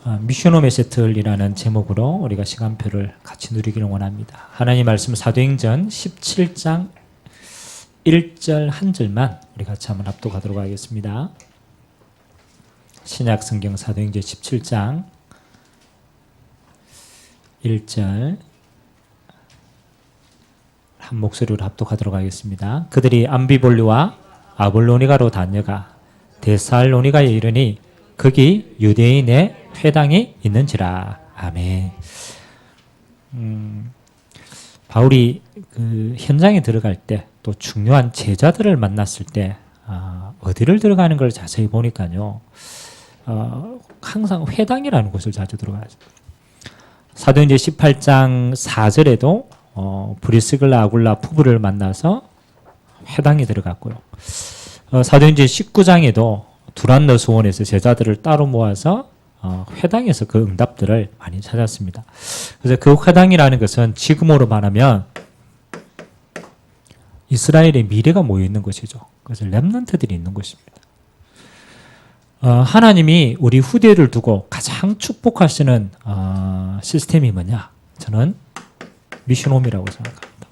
미션홈의 세틀이라는 제목으로 우리가 시간표를 같이 누리기를 원합니다. 하나님 말씀 사도행전 17장 1절 한 절만 우리 같이 한번 합독하도록 하겠습니다. 신약 성경 사도행전 17장 1절 한 목소리로 합독하도록 하겠습니다. 그들이 암비볼리와 아볼로니가로 다녀가 데살로니가에 이르니 거기 유대인의 회당이 있는지라. 아멘. 바울이 그 현장에 들어갈 때 또 중요한 제자들을 만났을 때 어디를 들어가는 걸 자세히 보니까요. 항상 회당이라는 곳을 자주 들어가죠. 사도행전 18장 4절에도 브리스글라 아굴라 부부를 만나서 회당에 들어갔고요. 사도행전 19장에도 두란노 소원에서 제자들을 따로 모아서 회당에서 그 응답들을 많이 찾았습니다. 그래서 그 회당이라는 것은 지금으로 말하면 이스라엘의 미래가 모여 있는 것이죠. 그래서 렘넌트들이 있는 것입니다. 하나님이 우리 후대를 두고 가장 축복하시는 시스템이 뭐냐? 저는 미션홈이라고 생각합니다.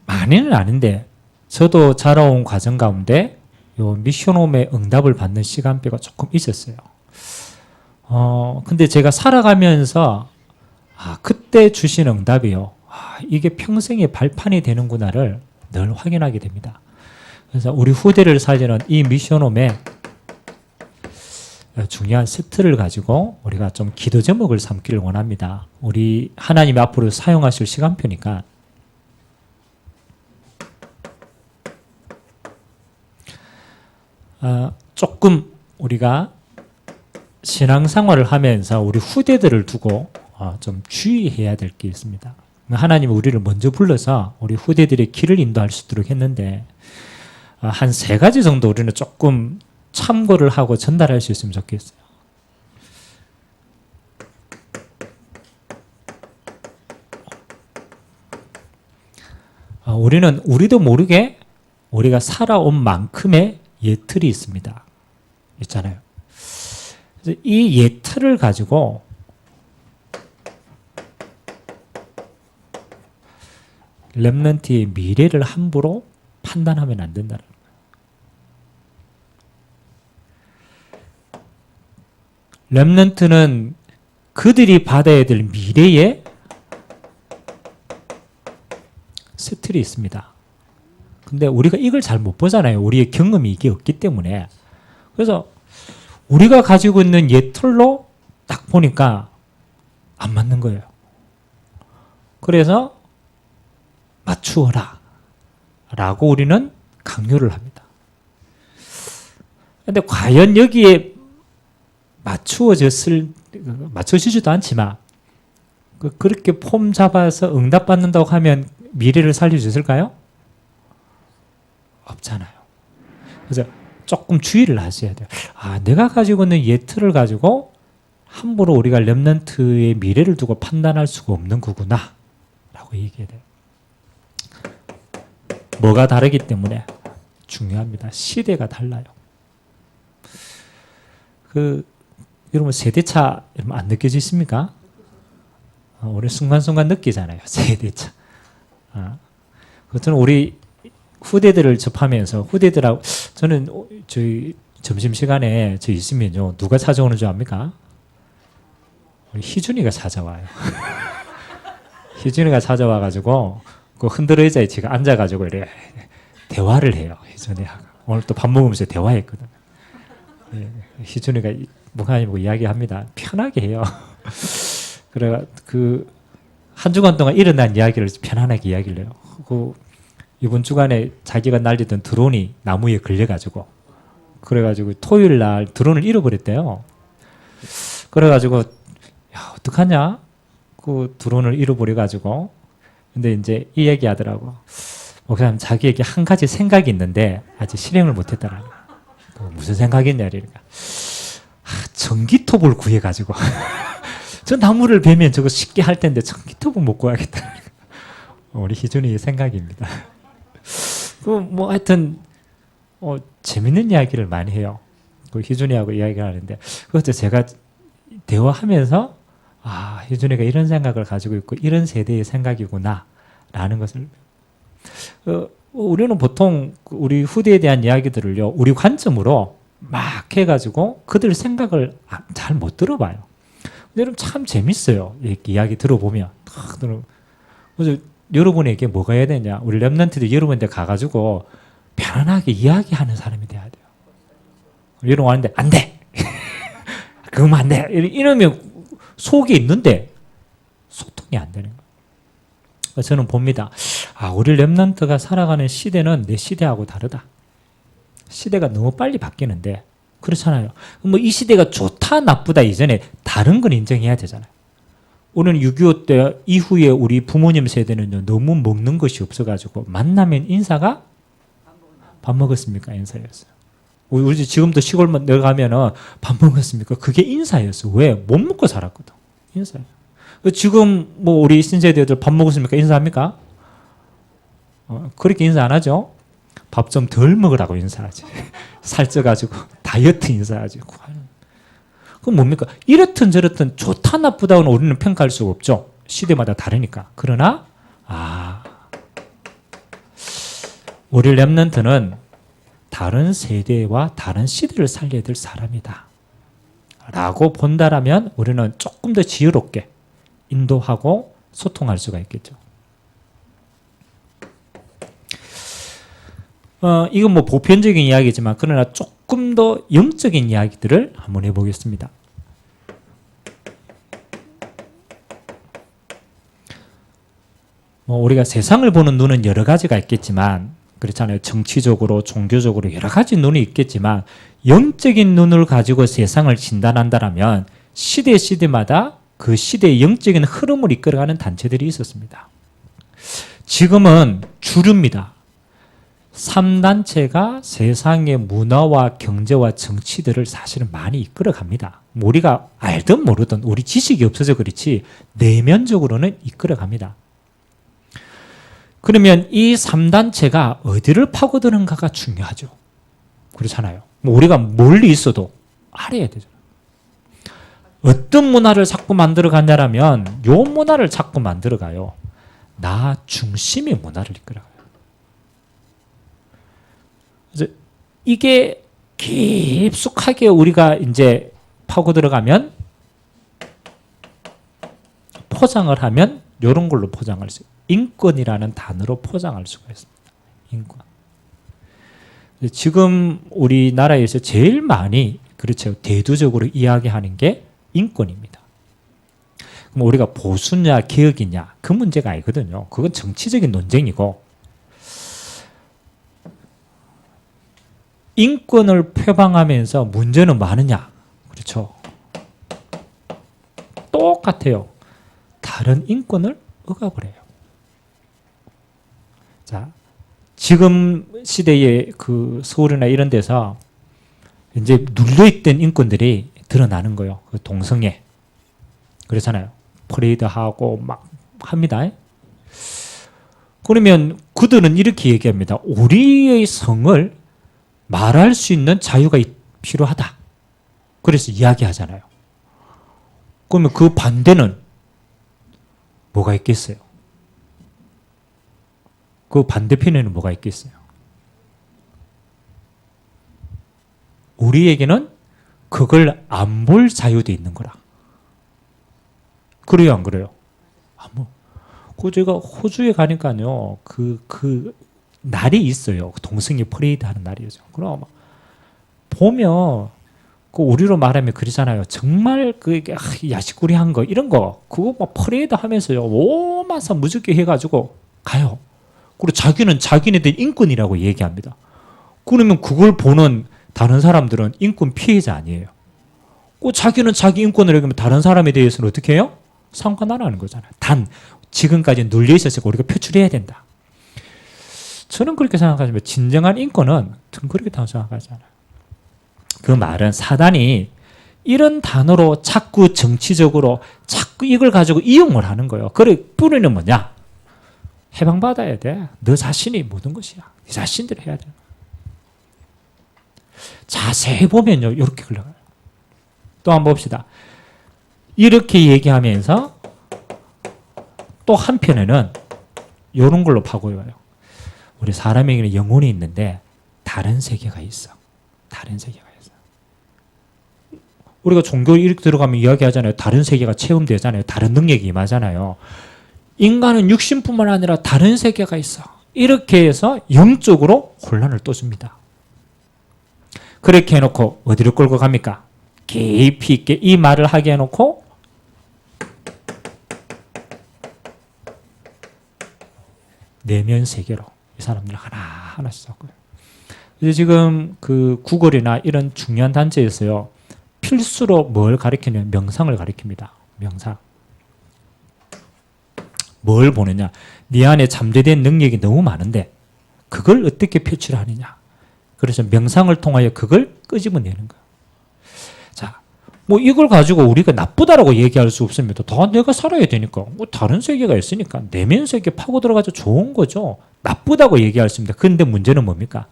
많이는 아닌데 저도 자라온 과정 가운데 요 미션홈의 응답을 받는 시간표가 조금 있었어요. 근데 제가 살아가면서 그때 주신 응답이요. 이게 평생의 발판이 되는구나를 늘 확인하게 됩니다. 그래서 우리 후대를 살리는 이 미션홈의 중요한 세트를 가지고 우리가 좀 기도 제목을 삼기를 원합니다. 우리 하나님 앞으로 사용하실 시간표니까 조금 우리가 신앙생활을 하면서 우리 후대들을 두고 좀 주의해야 될 게 있습니다. 하나님이 우리를 먼저 불러서 우리 후대들의 길을 인도할 수 있도록 했는데 한 3가지 정도 우리는 조금 참고를 하고 전달할 수 있으면 좋겠어요. 우리는 우리도 모르게 우리가 살아온 만큼의 예틀이 있습니다. 있잖아요. 그래서 이 예틀을 가지고 렘넌트의 미래를 함부로 판단하면 안 된다는 거예요. 렘넌트는 그들이 받아야 될 미래의 세틀이 있습니다. 근데 우리가 이걸 잘 못 보잖아요. 우리의 경험이 이게 없기 때문에. 그래서 우리가 가지고 있는 예틀로 딱 보니까 안 맞는 거예요. 그래서 맞추어라 라고 우리는 강요를 합니다. 그런데 과연 여기에 맞춰지지도 않지만 그렇게 폼 잡아서 응답받는다고 하면 미래를 살릴 수 있을까요? 없잖아요. 그래서 조금 주의를 하셔야 돼요. 내가 가지고 있는 예틀을 가지고 함부로 우리가 렘넌트의 미래를 두고 판단할 수가 없는 거구나 라고 얘기해야 돼요. 뭐가 다르기 때문에 중요합니다. 시대가 달라요. 여러분 세대차 여러분 안 느껴지십니까? 우리 순간순간 느끼잖아요. 세대차. 저는 우리 후대들을 접하면서 후대들하고 저는 저희 점심시간에 저 있으면요 누가 찾아오는 줄 압니까? 우리 희준이가 찾아와요. 희준이가 찾아와가지고 그 흔들 의자에 제가 앉아가지고 이렇게 대화를 해요. 희준이하고 오늘 또 밥 먹으면서 대화했거든. 희준이가 목사님 보고 이야기합니다. 편하게 해요. 그래 한 주간 동안 일어난 이야기를 편안하게 이야기를 해요. 이번 주간에 자기가 날리던 드론이 나무에 걸려가지고 그래가지고 토요일 날 드론을 잃어버렸대요. 그래가지고 야 어떡하냐? 그 드론을 잃어버려가지고 근데 이제 이 얘기 하더라고. 목사님 자기에게 한 가지 생각이 있는데 아직 실행을 못했다라는 거야. 무슨 생각이냐 이러니까 전기톱을 구해가지고 저 나무를 베면 저거 쉽게 할 텐데 전기톱은 못 구하겠다. 우리 희준이의 생각입니다. 하여튼 재밌는 이야기를 많이 해요. 그 희준이하고 이야기를 하는데 그것도 제가 대화하면서 희준이가 이런 생각을 가지고 있고 이런 세대의 생각이구나 라는 것을 우리는 보통 우리 후대에 대한 이야기들을요 우리 관점으로 막 해가지고 그들 생각을 잘 못 들어봐요. 여러분 참 재밌어요. 이야기 들어보면 그래서 여러분에게 뭐가 해야 되냐, 우리 랩런트들 여러분한테 가가지고 편안하게 이야기하는 사람이 돼야 돼요. 여러분 하는데 안 돼. 그러면 안 돼. 이러면 속에 있는데 소통이 안 되는 거예요. 저는 봅니다. 우리 랩런트가 살아가는 시대는 내 시대하고 다르다. 시대가 너무 빨리 바뀌는데 그렇잖아요. 뭐 이 시대가 좋다 나쁘다 이전에 다른 건 인정해야 되잖아요. 우리는 6.25 때 이후에 우리 부모님 세대는요 너무 먹는 것이 없어가지고 만나면 인사가 밥 먹었습니까? 인사였어요. 우리 지금도 시골만 내려가면은 밥 먹었습니까? 그게 인사였어. 왜? 못 먹고 살았거든. 인사예요. 지금 뭐 우리 신세대들 밥 먹었습니까? 인사합니까? 그렇게 인사 안 하죠? 밥 좀 덜 먹으라고 인사하지. 살쪄가지고 다이어트 인사하지. 그럼 뭡니까? 이렇든 저렇든 좋다 나쁘다는 우리는 평가할 수가 없죠. 시대마다 다르니까. 그러나 우리 랩런트는 다른 세대와 다른 시대를 살려야 될 사람이다 라고 본다라면 우리는 조금 더 지혜롭게 인도하고 소통할 수가 있겠죠. 이건 뭐 보편적인 이야기지만 그러나 조금 더 영적인 이야기들을 한번 해보겠습니다. 우리가 세상을 보는 눈은 여러 가지가 있겠지만 그렇잖아요. 정치적으로 종교적으로 여러 가지 눈이 있겠지만 영적인 눈을 가지고 세상을 진단한다면 시대마다 그 시대의 영적인 흐름을 이끌어가는 단체들이 있었습니다. 지금은 주류입니다. 3단체가 세상의 문화와 경제와 정치들을 사실은 많이 이끌어갑니다. 우리가 알든 모르든 우리 지식이 없어서 그렇지 내면적으로는 이끌어갑니다. 그러면 이 3단체가 어디를 파고드는가가 중요하죠. 그렇잖아요. 우리가 멀리 있어도 알아야 되잖아요. 어떤 문화를 자꾸 만들어 가냐면 요 문화를 자꾸 만들어 가요. 나 중심의 문화를 이끌어가요. 그래서 이게 깊숙하게 우리가 이제 파고 들어가면 포장을 하면 이런 걸로 포장할 수 있어요. 인권이라는 단어로 포장할 수가 있습니다. 인권. 지금 우리나라에서 제일 많이 그렇죠. 대두적으로 이야기하는 게 인권입니다. 그럼 우리가 보수냐 개혁이냐 그 문제가 아니거든요. 그건 정치적인 논쟁이고 인권을 표방하면서 문제는 많으냐? 그렇죠. 똑같아요. 다른 인권을 억압을 해요. 자, 지금 시대의 그 서울이나 이런 데서 이제 눌려있던 인권들이 드러나는 거예요. 그 동성애. 그렇잖아요. 퍼레이드하고 막 합니다. 그러면 그들은 이렇게 얘기합니다. 우리의 성을 말할 수 있는 자유가 필요하다. 그래서 이야기하잖아요. 그러면 그 반대는 뭐가 있겠어요? 그 반대편에는 뭐가 있겠어요? 우리에게는 그걸 안 볼 자유도 있는 거라. 그래요, 안 그래요? 그 제가 호주에 가니까요, 그 날이 있어요. 동성애 퍼레이드 하는 날이죠. 그럼 보면 그 우리로 말하면 그러잖아요. 정말 그 야식구리한 거 이런 거 그거 막 퍼레이드 하면서요. 오만사 무섭게 해가지고 가요. 그리고 자기는 자기네들 인권이라고 얘기합니다. 그러면 그걸 보는 다른 사람들은 인권 피해자 아니에요. 그 자기는 자기 인권을 얘기하면 다른 사람에 대해서는 어떻게 해요? 상관 안 하는 거잖아요. 단 지금까지 눌려 있었으니까 우리가 표출해야 된다. 저는 그렇게 생각하지만 진정한 인권은 전 그렇게 생각하지 않아요. 그 말은 사단이 이런 단어로 자꾸 정치적으로 자꾸 이걸 가지고 이용을 하는 거예요. 그래 뿌리는 뭐냐? 해방받아야 돼. 너 자신이 모든 것이야. 네 자신대로 해야 돼. 자세히 보면요, 이렇게 흘러가요. 또 한번 봅시다. 이렇게 얘기하면서 또 한편에는 이런 걸로 파고요. 우리 사람에게는 영혼이 있는데 다른 세계가 있어. 다른 세계가 있어. 우리가 종교 이렇게 들어가면 이야기하잖아요. 다른 세계가 체험되잖아요. 다른 능력이 임하잖아요. 인간은 육신뿐만 아니라 다른 세계가 있어. 이렇게 해서 영적으로 혼란을 또 줍니다. 그렇게 해놓고 어디로 끌고 갑니까? 깊이 있게 이 말을 하게 해놓고 내면 세계로 이 사람들 하나하나씩 섞어요. 그래서 지금 그 구글이나 이런 중요한 단체에서요, 필수로 뭘 가리키냐면 명상을 가리킵니다. 명상. 뭘 보느냐? 네 안에 잠재된 능력이 너무 많은데 그걸 어떻게 표출을 하느냐? 그래서 명상을 통하여 그걸 끄집어내는 거예요. 자, 뭐 이걸 가지고 우리가 나쁘다라고 얘기할 수 없습니다. 다 내가 살아야 되니까. 뭐 다른 세계가 있으니까 내면 세계 파고 들어가서 좋은 거죠. 나쁘다고 얘기할 수 있습니다. 그런데 문제는 뭡니까?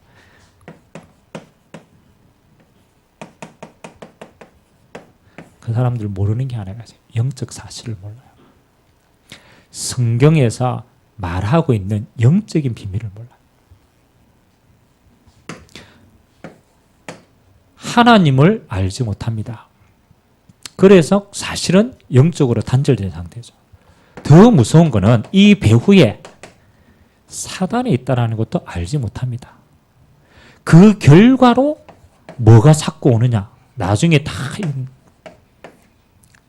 그 사람들 모르는 게 하나가 있어요. 영적 사실을 몰라요. 성경에서 말하고 있는 영적인 비밀을 몰라요. 하나님을 알지 못합니다. 그래서 사실은 영적으로 단절된 상태죠. 더 무서운 거는 이 배후에 사단이 있다는 것도 알지 못합니다. 그 결과로 뭐가 자꾸 오느냐? 나중에 다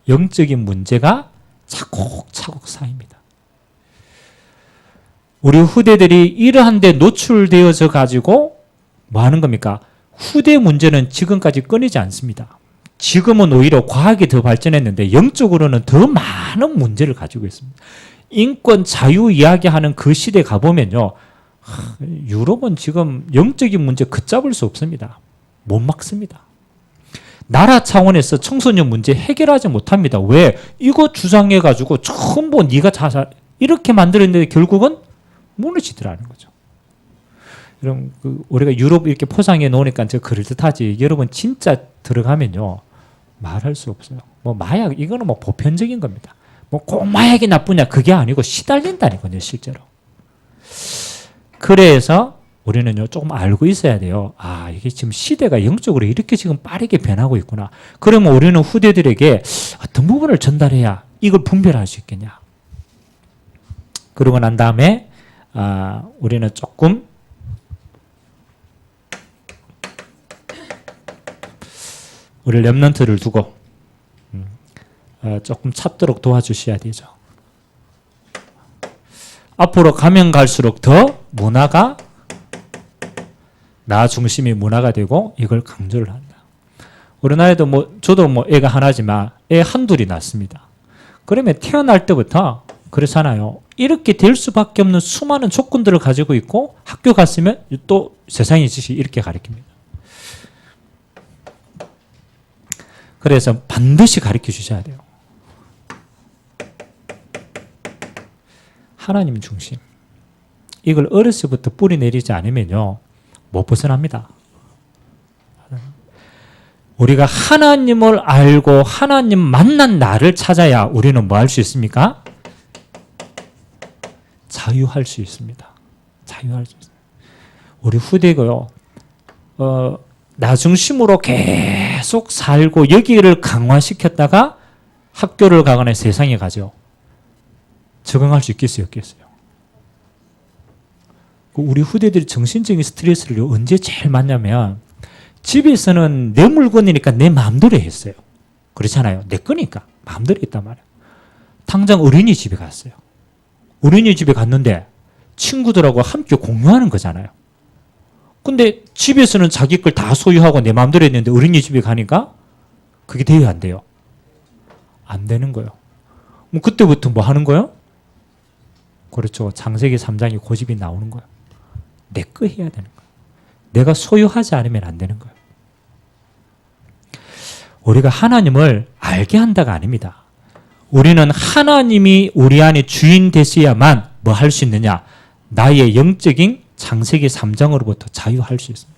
영적인 문제가 차곡차곡 쌓입니다. 우리 후대들이 이러한 데 노출되어져 가지고 뭐 하는 겁니까? 후대 문제는 지금까지 끊이지 않습니다. 지금은 오히려 과학이 더 발전했는데 영적으로는 더 많은 문제를 가지고 있습니다. 인권, 자유 이야기하는 그 시대 가보면요, 유럽은 지금 영적인 문제 걷잡을 수 없습니다. 못 막습니다. 나라 차원에서 청소년 문제 해결하지 못합니다. 왜? 이거 주장해가지고 전부 네가 자살 이렇게 만들었는데 결국은 무너지더라는 거죠. 여러분, 우리가 유럽 이렇게 포장해 놓으니까 저 그럴듯하지. 여러분 진짜 들어가면요 말할 수 없어요. 뭐 마약 이거는 뭐 보편적인 겁니다. 뭐 꼭 마약이 나쁘냐 그게 아니고 시달린다니까요 실제로. 그래서 우리는요 조금 알고 있어야 돼요. 아, 이게 지금 시대가 영적으로 이렇게 지금 빠르게 변하고 있구나. 그러면 우리는 후대들에게 어떤 부분을 전달해야 이걸 분별할 수 있겠냐. 그러고 난 다음에 우리는 조금 우리 렘넌트를 두고 조금 찾도록 도와주셔야 되죠. 앞으로 가면 갈수록 더 문화가 나 중심의 문화가 되고 이걸 강조를 한다. 우리나라에도 뭐 저도 뭐 애가 하나지만 애 한둘이 낳습니다. 그러면 태어날 때부터 그렇잖아요. 이렇게 될 수밖에 없는 수많은 조건들을 가지고 있고 학교 갔으면 또 세상의 지식이 이렇게 가르칩니다. 그래서 반드시 가르쳐 주셔야 돼요. 하나님 중심. 이걸 어려서부터 뿌리 내리지 않으면요 못 벗어납니다. 우리가 하나님을 알고 하나님 만난 나를 찾아야 우리는 뭐 할 수 있습니까? 자유할 수 있습니다. 자유할 수 있습니다. 우리 후대가요 나 중심으로 계속 살고 여기를 강화시켰다가 학교를 가거나 세상에 가죠. 적응할 수 있겠어요? 없겠어요? 우리 후대들이 정신적인 스트레스를 언제 제일 많냐면 집에서는 내 물건이니까 내 마음대로 했어요. 그렇잖아요. 내 거니까 마음대로 했단 말이에요. 당장 어린이집에 갔어요. 어린이집에 갔는데 친구들하고 함께 공유하는 거잖아요. 근데 집에서는 자기 걸 다 소유하고 내 마음대로 했는데 어린이집에 가니까 그게 돼요? 안 돼요? 안 되는 거예요. 뭐 그때부터 뭐 하는 거예요? 그렇죠. 창세기 3장에 고집이 나오는 거예요. 내 거 해야 되는 거예요. 내가 소유하지 않으면 안 되는 거예요. 우리가 하나님을 알게 한다가 아닙니다. 우리는 하나님이 우리 안에 주인 되셔야만 뭐 할 수 있느냐? 나의 영적인 창세기 3장으로부터 자유할 수 있습니다.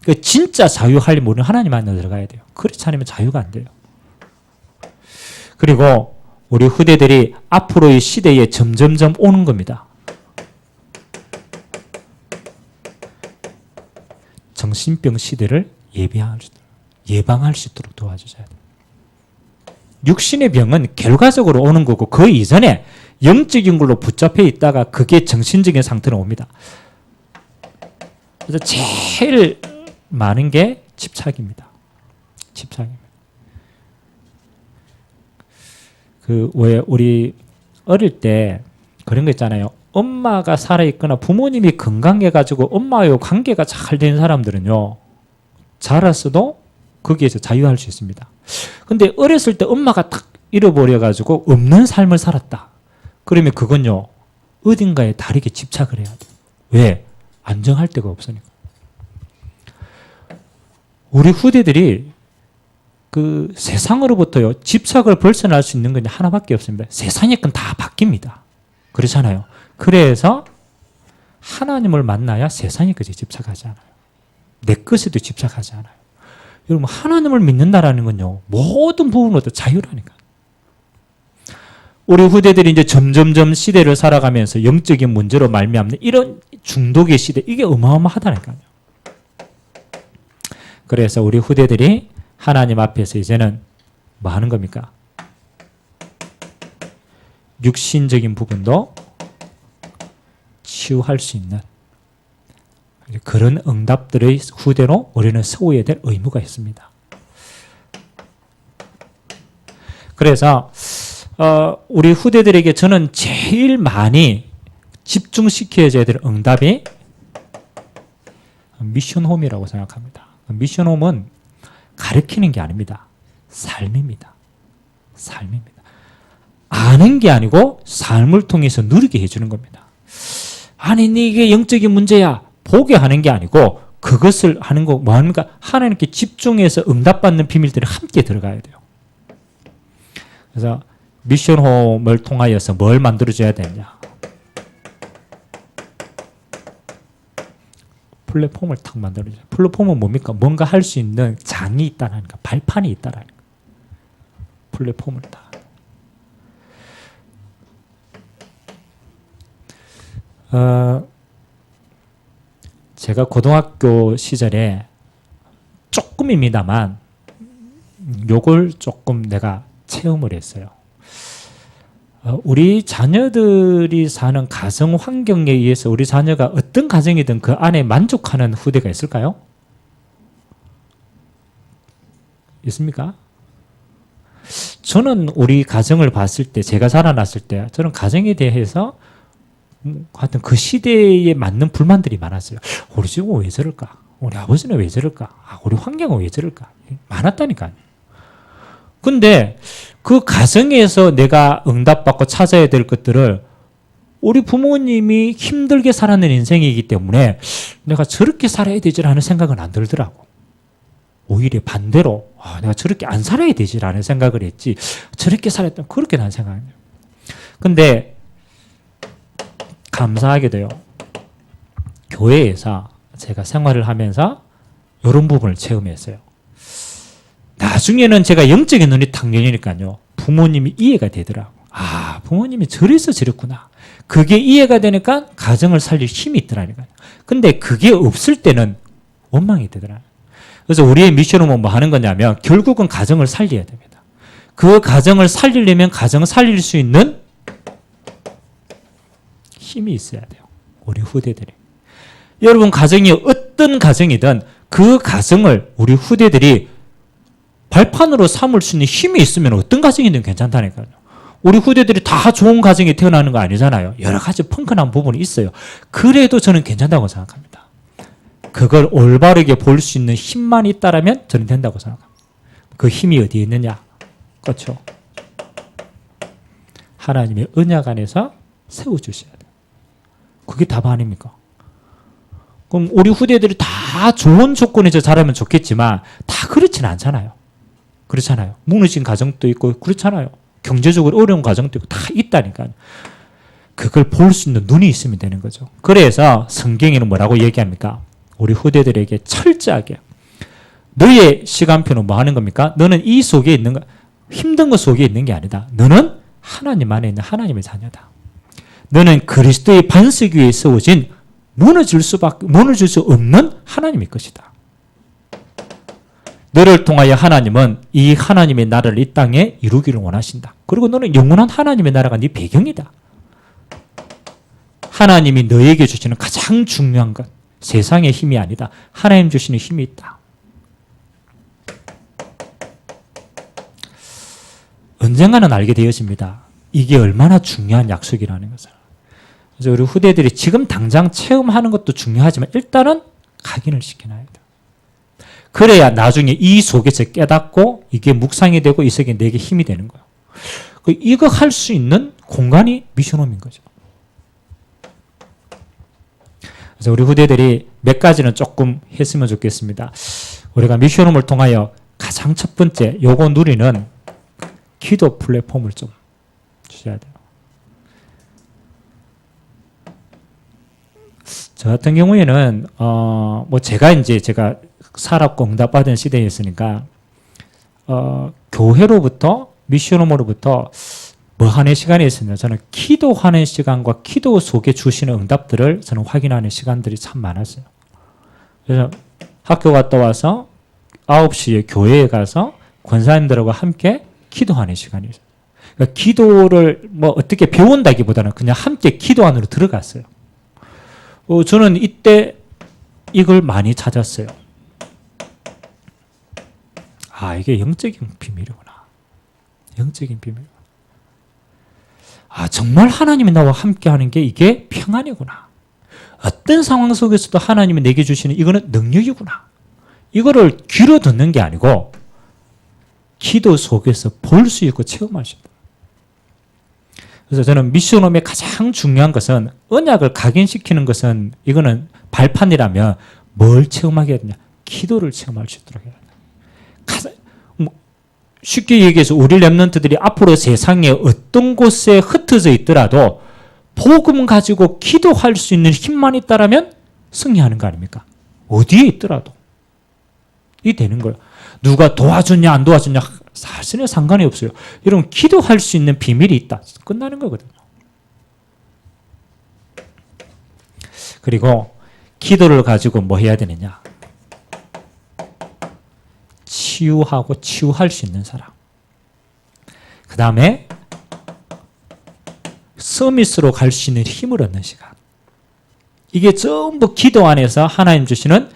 그 진짜 자유하려면 우리는 하나님 안에 들어가야 돼요. 그렇지 않으면 자유가 안 돼요. 그리고 우리 후대들이 앞으로의 시대에 점점점 오는 겁니다. 정신병 시대를 예방할 수 있도록 도와주셔야 돼요. 육신의 병은 결과적으로 오는 거고 그 이전에 영적인 걸로 붙잡혀 있다가 그게 정신적인 상태로 옵니다. 그래서 제일 많은 게 집착입니다. 집착입니다. 왜 우리 어릴 때 그런 거 있잖아요. 엄마가 살아있거나 부모님이 건강해가지고 엄마와 관계가 잘 되는 사람들은요, 자랐어도 거기에서 자유할 수 있습니다. 근데 어렸을 때 엄마가 딱 잃어버려가지고 없는 삶을 살았다. 그러면 그건요, 어딘가에 다르게 집착을 해야 돼요. 왜? 안정할 데가 없으니까. 우리 후대들이 그 세상으로부터요, 집착을 벗어날 수 있는 건 하나밖에 없습니다. 세상의 건 다 바뀝니다. 그렇잖아요. 그래서 하나님을 만나야 세상의 것에 집착하지 않아요. 내 것에도 집착하지 않아요. 여러분, 하나님을 믿는다라는 건요, 모든 부분으로도 자유라니까. 우리 후대들이 이제 점점점 시대를 살아가면서 영적인 문제로 말미암는 이런 중독의 시대, 이게 어마어마하다니까요. 그래서 우리 후대들이 하나님 앞에서 이제는 뭐 하는 겁니까? 육신적인 부분도 치유할 수 있는 그런 응답들의 후대로 우리는 서워야 될 의무가 있습니다. 그래서 우리 후대들에게 저는 제일 많이 집중시켜줘야 될 응답이 미션홈이라고 생각합니다. 미션홈은 가르치는 게 아닙니다. 삶입니다. 삶입니다. 아는 게 아니고 삶을 통해서 누리게 해주는 겁니다. 아니, 이게 영적인 문제야. 보게 하는 게 아니고 그것을 하는 거 뭐합니까? 하나님께 집중해서 응답받는 비밀들이 함께 들어가야 돼요. 그래서 미션홈을 통하여서 뭘 만들어줘야 되냐? 플랫폼을 탁 만들어줘요. 플랫폼은 뭡니까? 뭔가 할 수 있는 장이 있다는 거, 발판이 있다는 거. 플랫폼을 다. 제가 고등학교 시절에 조금입니다만 요걸 조금 내가 체험을 했어요. 우리 자녀들이 사는 가정 환경에 의해서 우리 자녀가 어떤 가정이든 그 안에 만족하는 후대가 있을까요? 있습니까? 저는 우리 가정을 봤을 때, 제가 자라났을 때, 저는 가정에 대해서 하여튼 그 시대에 맞는 불만들이 많았어요. 우리 집은 왜 저럴까? 우리 아버지는 왜 저럴까? 우리 환경은 왜 저럴까? 많았다니까요. 근데 그 가정에서 내가 응답받고 찾아야 될 것들을 우리 부모님이 힘들게 살아낸 인생이기 때문에 내가 저렇게 살아야 되지라는 생각은 안 들더라고. 오히려 반대로 내가 저렇게 안 살아야 되지라는 생각을 했지, 저렇게 살았다면 그렇게 난 생각해요. 근데 감사하게도요, 교회에서 제가 생활을 하면서 이런 부분을 체험했어요. 나중에는 제가 영적인 눈이 탁 열리니까요, 부모님이 이해가 되더라고. 부모님이 저래서 저랬구나. 그게 이해가 되니까 가정을 살릴 힘이 있더라니까요. 근데 그게 없을 때는 원망이 되더라고요. 그래서 우리의 미션은 뭐 하는 거냐면 결국은 가정을 살려야 됩니다. 그 가정을 살리려면 가정을 살릴 수 있는 힘이 있어야 돼요. 우리 후대들이. 여러분, 가정이 어떤 가정이든 그 가정을 우리 후대들이 발판으로 삼을 수 있는 힘이 있으면 어떤 가정이든 괜찮다니까요. 우리 후대들이 다 좋은 가정이 태어나는 거 아니잖아요. 여러 가지 펑크난 부분이 있어요. 그래도 저는 괜찮다고 생각합니다. 그걸 올바르게 볼 수 있는 힘만 있다라면 저는 된다고 생각합니다. 그 힘이 어디에 있느냐? 그렇죠. 하나님의 언약 안에서 세워주셔야 돼요. 그게 답 아닙니까? 그럼 우리 후대들이 다 좋은 조건에서 자라면 좋겠지만 다 그렇지는 않잖아요. 그렇잖아요. 무너진 가정도 있고 그렇잖아요. 경제적으로 어려운 가정도 있고 다 있다니까요. 그걸 볼 수 있는 눈이 있으면 되는 거죠. 그래서 성경에는 뭐라고 얘기합니까? 우리 후대들에게 철저하게 너의 시간표는 뭐 하는 겁니까? 너는 이 속에 있는 거, 힘든 것 속에 있는 게 아니다. 너는 하나님 안에 있는 하나님의 자녀다. 너는 그리스도의 반석 위에 세워진 무너질 수 없는 하나님의 것이다. 너를 통하여 하나님은 이 하나님의 나라를 이 땅에 이루기를 원하신다. 그리고 너는 영원한 하나님의 나라가 네 배경이다. 하나님이 너에게 주시는 가장 중요한 것, 세상의 힘이 아니다. 하나님 주시는 힘이 있다. 언젠가는 알게 되어집니다. 이게 얼마나 중요한 약속이라는 것을. 그래서 우리 후대들이 지금 당장 체험하는 것도 중요하지만 일단은 각인을 시켜놔야 돼요. 그래야 나중에 이 속에서 깨닫고 이게 묵상이 되고 이 속에 내게 힘이 되는 거예요. 이거 할 수 있는 공간이 미션홈인 거죠. 그래서 우리 후대들이 몇 가지는 조금 했으면 좋겠습니다. 우리가 미션홈을 통하여 가장 첫 번째 요거 누리는 기도 플랫폼을 좀 주셔야 돼요. 저 같은 경우에는 뭐 제가 살았고 응답받은 시대였으니까 교회로부터 미션홈으로부터 뭐 하는 시간이 있었냐. 저는 기도하는 시간과 기도 속에 주시는 응답들을 저는 확인하는 시간들이 참 많았어요. 그래서 학교 갔다 와서 9시에 교회에 가서 권사님들하고 함께 기도하는 시간이 있어요. 그러니까 기도를 뭐 어떻게 배운다기보다는 그냥 함께 기도 안으로 들어갔어요. 저는 이때 이걸 많이 찾았어요. 아, 이게 영적인 비밀이구나. 영적인 비밀. 아, 정말 하나님이 나와 함께 하는 게 이게 평안이구나. 어떤 상황 속에서도 하나님이 내게 주시는 이거는 능력이구나. 이거를 귀로 듣는 게 아니고 기도 속에서 볼 수 있고 체험할 수 있다. 그래서 저는 미션홈의 가장 중요한 것은 언약을 각인시키는 것은 이거는 발판이라면 뭘 체험하게 해야 되냐. 기도를 체험할 수 있도록 해야 된다. 쉽게 얘기해서 우리 렘넌트들이 앞으로 세상에 어떤 곳에 흩어져 있더라도 복음 가지고 기도할 수 있는 힘만 있다라면 승리하는 거 아닙니까? 어디에 있더라도 이 되는 거예요. 누가 도와주냐 안 도와주냐 사실은 상관이 없어요. 이런 기도할 수 있는 비밀이 있다. 끝나는 거거든요. 그리고 기도를 가지고 뭐 해야 되느냐. 치유하고 치유할 수 있는 사람. 그 다음에 서밋으로 갈 수 있는 힘을 얻는 시간. 이게 전부 기도 안에서 하나님 주시는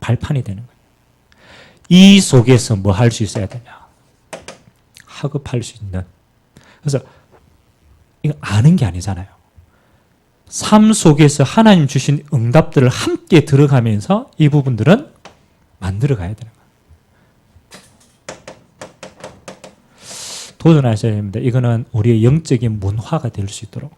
발판이 되는 거예요. 이 속에서 뭐 할 수 있어야 되냐. 학업할 수 있는. 그래서 이거 아는 게 아니잖아요. 삶 속에서 하나님 주신 응답들을 함께 들어가면서 이 부분들은 만들어 가야 되는 거예요. 도전하셔야 됩니다. 이거는 우리의 영적인 문화가 될 수 있도록.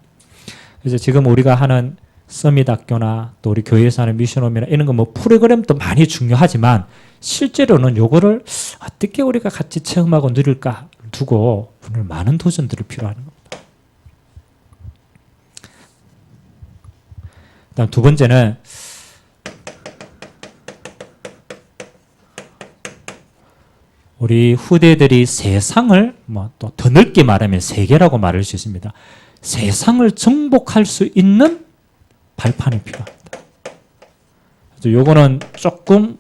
그래서 지금 우리가 하는 서밋 학교나 또 우리 교회에서 하는 미션홈이나 이런 거 뭐 프로그램도 많이 중요하지만 실제로는 요거를 어떻게 우리가 같이 체험하고 누릴까 두고 오늘 많은 도전들이 필요한 겁니다. 그다음 두 번째는 우리 후대들이 세상을 뭐 또 더 넓게 말하면 세계라고 말할 수 있습니다. 세상을 정복할 수 있는 발판이 필요합니다. 그래서 요거는 조금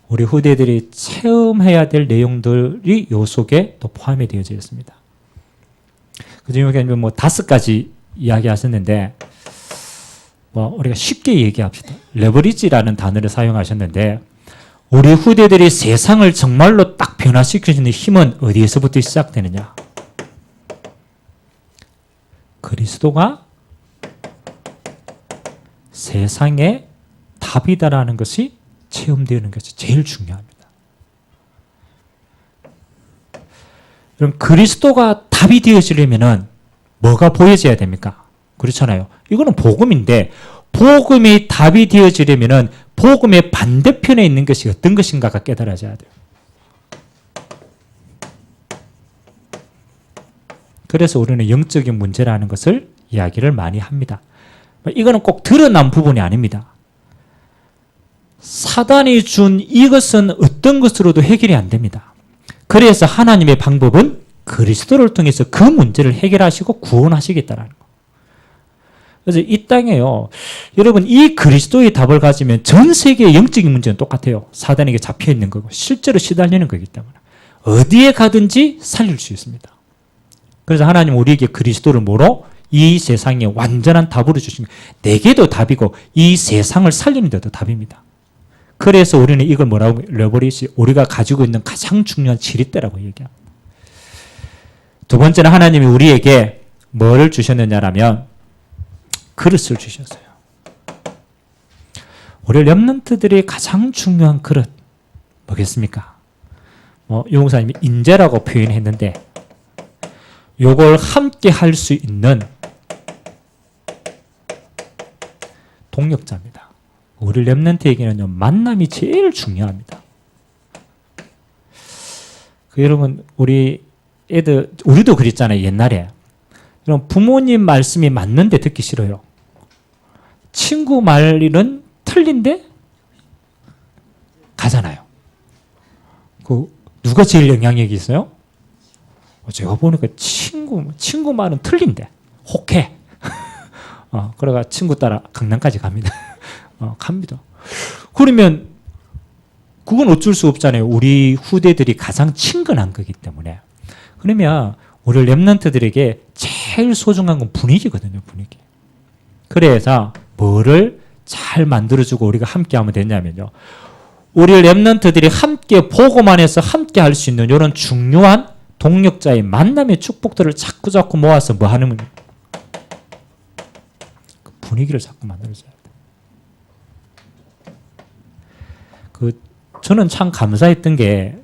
우리 후대들이 체험해야 될 내용들이 요 속에 또 포함이 되어져 있습니다. 그중에 뭐 5가지 이야기하셨는데 뭐 우리가 쉽게 얘기합시다. 레버리지라는 단어를 사용하셨는데 우리 후대들이 세상을 정말로 딱 변화시키는 힘은 어디에서부터 시작되느냐? 그리스도가 세상의 답이다라는 것이 체험되는 것이 제일 중요합니다. 그럼 그리스도가 답이 되어지려면 뭐가 보여져야 됩니까? 그렇잖아요. 이거는 복음인데 복음이 답이 되어지려면 복음의 반대편에 있는 것이 어떤 것인가가 깨달아져야 돼요. 그래서 우리는 영적인 문제라는 것을 이야기를 많이 합니다. 이거는 꼭 드러난 부분이 아닙니다. 사단이 준 이것은 어떤 것으로도 해결이 안 됩니다. 그래서 하나님의 방법은 그리스도를 통해서 그 문제를 해결하시고 구원하시겠다라는 거. 그래서 이 땅에요, 여러분 이 그리스도의 답을 가지면 전 세계의 영적인 문제는 똑같아요. 사단에게 잡혀 있는 거고 실제로 시달리는 거기 때문에 어디에 가든지 살릴 수 있습니다. 그래서 하나님 우리에게 그리스도를 뭐로? 이 세상에 완전한 답으로 주신 거예요. 내게도 답이고 이 세상을 살리는 데도 답입니다. 그래서 우리는 이걸 뭐라고 레버리시, 우리가 가지고 있는 가장 중요한 지렛대라고 얘기합니다. 두 번째는 하나님이 우리에게 뭐를 주셨느냐라면 그릇을 주셨어요. 우리 렘넌트들이 가장 중요한 그릇 뭐겠습니까? 유목사님이 인재라고 표현했는데 요걸 함께 할 수 있는 동력자입니다. 우리 렘넌트에게는요, 만남이 제일 중요합니다. 여러분, 우리 애들, 우리도 그랬잖아요, 옛날에. 여러분, 부모님 말씀이 맞는데 듣기 싫어요. 친구 말은 틀린데 가잖아요. 누가 제일 영향력이 있어요? 제가 보니까 친구 말은 틀린데 혹해. 그래가 친구 따라 강남까지 갑니다. 갑니다. 그러면 그건 어쩔 수 없잖아요. 우리 후대들이 가장 친근한 거기 때문에. 그러면 우리 렘넌트들에게 제일 소중한 건 분위기거든요. 분위기. 그래서 뭐를 잘 만들어주고 우리가 함께 하면 되냐면요, 우리 렘넌트들이 함께 보고만 해서 함께 할 수 있는 이런 중요한 동력자의 만남의 축복들을 자꾸 모아서 뭐 하는 거예요? 그 분위기를 자꾸 만들어줘야 돼요. 저는 참 감사했던 게,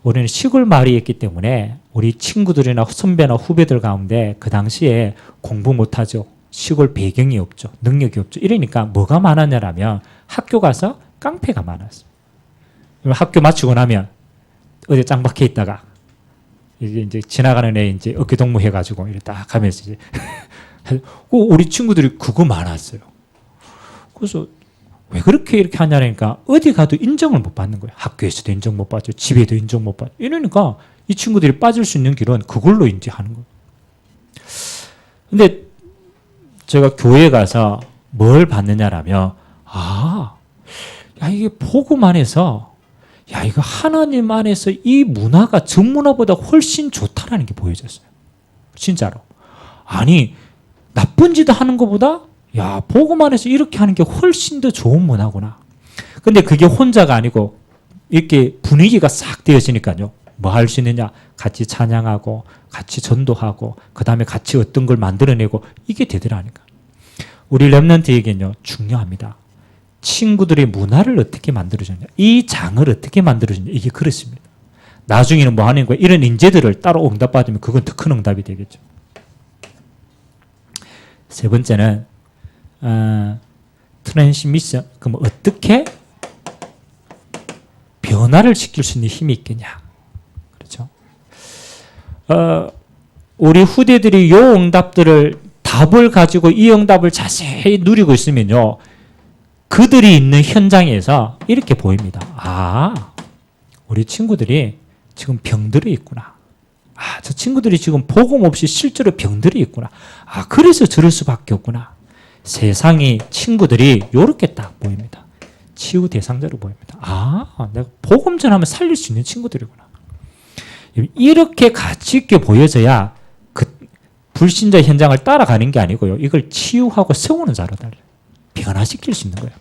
우리는 시골 마을이었기 때문에 우리 친구들이나 선배나 후배들 가운데 그 당시에 공부 못하죠. 시골 배경이 없죠. 능력이 없죠. 이러니까 뭐가 많았냐라면 학교 가서 깡패가 많았어요. 학교 마치고 나면 어디 짱박혀 있다가 이제 지나가는 애 이제 어깨 동무 해가지고 이렇게 딱 가면서 이제 우리 친구들이 그거 많았어요. 그래서 왜 그렇게 이렇게 하냐니까 어디 가도 인정을 못 받는 거예요. 학교에서도 인정 못 받죠. 집에도 인정 못 받죠. 이러니까 이 친구들이 빠질 수 있는 길은 그걸로 이제 하는 거예요. 근데 제가 교회에 가서 뭘 받느냐라면, 야, 이게 복음 안에서, 야, 이거 하나님 안에서 이 문화가 전 문화보다 훨씬 좋다라는 게 보여졌어요. 진짜로. 아니, 나쁜 짓 하는 것보다, 야, 복음 안에서 이렇게 하는 게 훨씬 더 좋은 문화구나. 근데 그게 혼자가 아니고, 이렇게 분위기가 싹 되어지니까요. 뭐 할 수 있느냐? 같이 찬양하고, 같이 전도하고, 그 다음에 같이 어떤 걸 만들어내고, 이게 되더라니까. 우리 렘넌트에게는요, 중요합니다. 친구들의 문화를 어떻게 만들어주냐, 이 장을 어떻게 만들어주냐, 이게 그렇습니다. 나중에는 뭐 하는 거야? 이런 인재들을 따로 응답받으면 그건 더 큰 응답이 되겠죠. 세 번째는 트랜스미션. 그럼 어떻게 변화를 시킬 수 있는 힘이 있겠냐? 그렇죠? 우리 후대들이 요 응답들을, 답을 가지고 이 응답을 자세히 누리고 있으면요, 그들이 있는 현장에서 이렇게 보입니다. 우리 친구들이 지금 병들어 있구나. 저 친구들이 지금 복음 없이 실제로 병들어 있구나. 그래서 저럴 수밖에 없구나. 세상이 친구들이 이렇게 딱 보입니다. 치유 대상자로 보입니다. 내가 복음 전하면 살릴 수 있는 친구들이구나. 이렇게 가치 있게 보여져야 그 불신자 현장을 따라가는 게 아니고요, 이걸 치유하고 세우는 자로 달려요. 변화시킬 수 있는 거예요.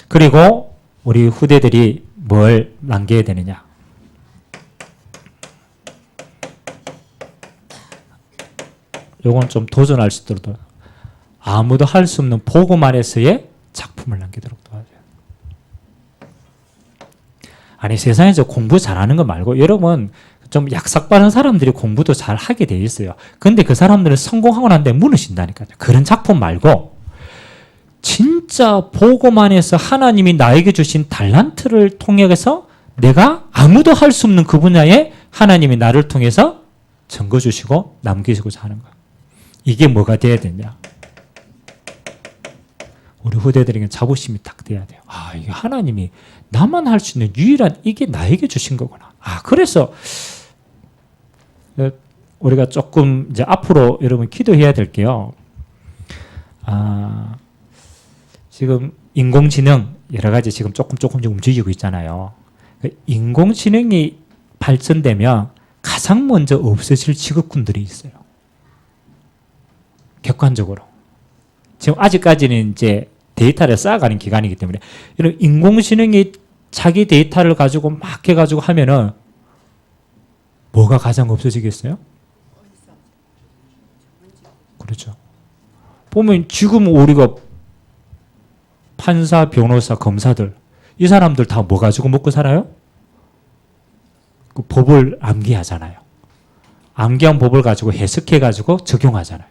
그리고 우리 후대들이 뭘 남겨야 되느냐? 요건 좀 도전할 수 있도록, 아무도 할 수 없는 복음 안에서의 작품을 남기도록 도와줘요. 아니, 세상에서 공부 잘하는 거 말고, 여러분 좀 약삭빠른 사람들이 공부도 잘 하게 돼 있어요. 근데 그 사람들은 성공하고 난 다음에 무너진다니까요. 그런 작품 말고 진짜 복음 안에서 하나님이 나에게 주신 달란트를 통해서 내가 아무도 할 수 없는 그 분야에 하나님이 나를 통해서 증거 주시고 남기시고자 하는 거예요. 이게 뭐가 돼야 되냐? 우리 후대들에게 자부심이 딱 돼야 돼요. 아, 이게 하나님이 나만 할 수 있는 유일한 이게 나에게 주신 거구나. 아, 그래서 우리가 조금 이제 앞으로 여러분 기도해야 될게요. 아, 지금 인공지능 여러 가지 지금 조금씩 움직이고 있잖아요. 인공지능이 발전되면 가장 먼저 없어질 직업군들이 있어요. 객관적으로. 지금 아직까지는 이제 데이터를 쌓아가는 기간이기 때문에 이런 인공지능이 자기 데이터를 가지고 막 해가지고 하면은 뭐가 가장 없어지겠어요? 그렇죠. 보면 지금 우리가 판사, 변호사, 검사들 이 사람들 다 뭐 가지고 먹고 살아요? 그 법을 암기하잖아요. 암기한 법을 가지고 해석해가지고 적용하잖아요.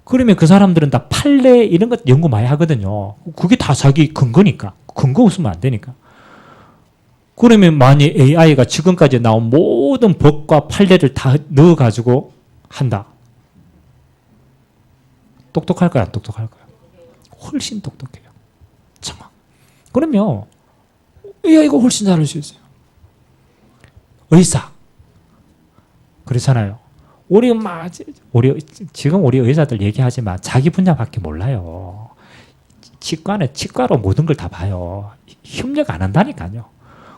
그러면 그 사람들은 다 판례 이런 것 연구 많이 하거든요. 그게 다 자기 근거니까. 근거 없으면 안 되니까. 그러면 만약 AI가 지금까지 나온 모든 법과 판례를 다 넣어가지고 한다. 똑똑할까요? 안 똑똑할까요? 훨씬 똑똑해요. 정말. 그러면 AI가 훨씬 잘할 수 있어요. 의사. 그렇잖아요. 지금 우리 의사들 얘기하지만 자기 분야밖에 몰라요. 치과는 치과로 모든 걸 다 봐요. 협력 안 한다니까요.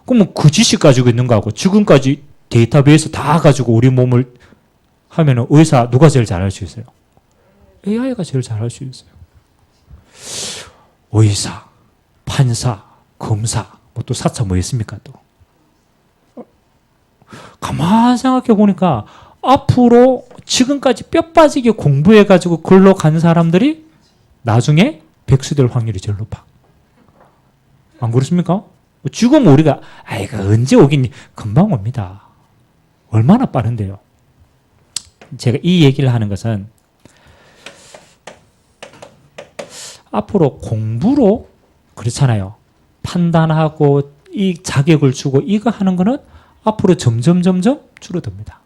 그러면 그 지식 가지고 있는 거하고 지금까지 데이터베이스 다 가지고 우리 몸을 하면은 의사 누가 제일 잘할 수 있어요? AI가 제일 잘할 수 있어요. 의사, 판사, 검사, 뭐 또 사차 뭐 있습니까 또? 가만 생각해 보니까 앞으로 지금까지 뼈 빠지게 공부해가지고 글로 간 사람들이 나중에 백수 될 확률이 제일 높아. 안 그렇습니까? 지금 우리가 아이가 언제 오긴 금방 옵니다. 얼마나 빠른데요. 제가 이 얘기를 하는 것은 앞으로 공부로 그렇잖아요. 판단하고 이 자격을 주고 이거 하는 거는 앞으로 점점 줄어듭니다.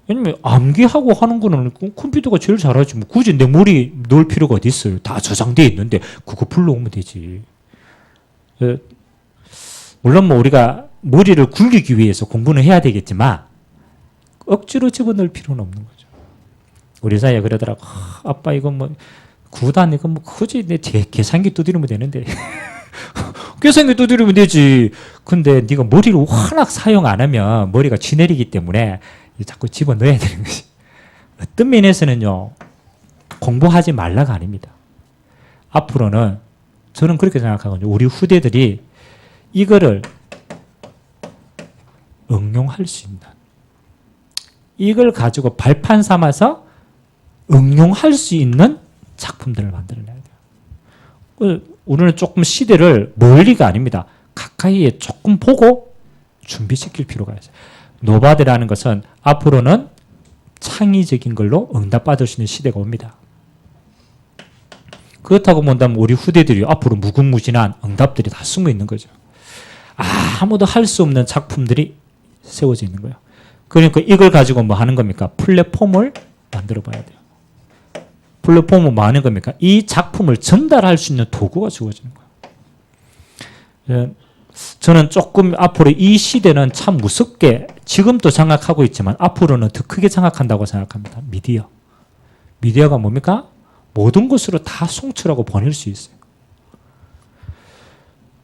왜냐면 암기하고 하는 거는 컴퓨터가 제일 잘하지. 뭐 굳이 내 머리 넣을 필요가 어디 있어요. 다 저장되어 있는데 그거 불러오면 되지. 물론 뭐 우리가 머리를 굴리기 위해서 공부는 해야 되겠지만 억지로 집어넣을 필요는 없는 거죠. 우리 사이에 그러더라고. 아빠 이거 뭐 구단 이거 뭐 굳이 내 계산기 두드리면 되는데 계산기 두드리면 되지. 근데 네가 머리를 워낙 사용 안 하면 머리가 쥐내리기 때문에 자꾸 집어넣어야 되는 것이. 어떤 면에서는요. 공부하지 말라가 아닙니다. 앞으로는 저는 그렇게 생각하거든요. 우리 후대들이 이거를 응용할 수 있는 이걸 가지고 발판 삼아서 응용할 수 있는 작품들을 만들어내야 돼요. 우리는 조금 시대를 멀리가 아닙니다. 가까이에 조금 보고 준비시킬 필요가 있어요. 노바드라는 것은 앞으로는 창의적인 걸로 응답받을 수 있는 시대가 옵니다. 그렇다고 본다면 우리 후대들이 앞으로 무궁무진한 응답들이 다 숨어 있는 거죠. 아무도 할 수 없는 작품들이 세워져 있는 거예요. 그러니까 이걸 가지고 뭐 하는 겁니까? 플랫폼을 만들어 봐야 돼요. 플랫폼은 뭐 하는 겁니까? 이 작품을 전달할 수 있는 도구가 주어지는 거예요. 저는 조금 앞으로 이 시대는 참 무섭게 지금도 장악하고 있지만 앞으로는 더 크게 장악한다고 생각합니다. 미디어. 미디어가 뭡니까? 모든 곳으로 다 송출하고 보낼 수 있어요.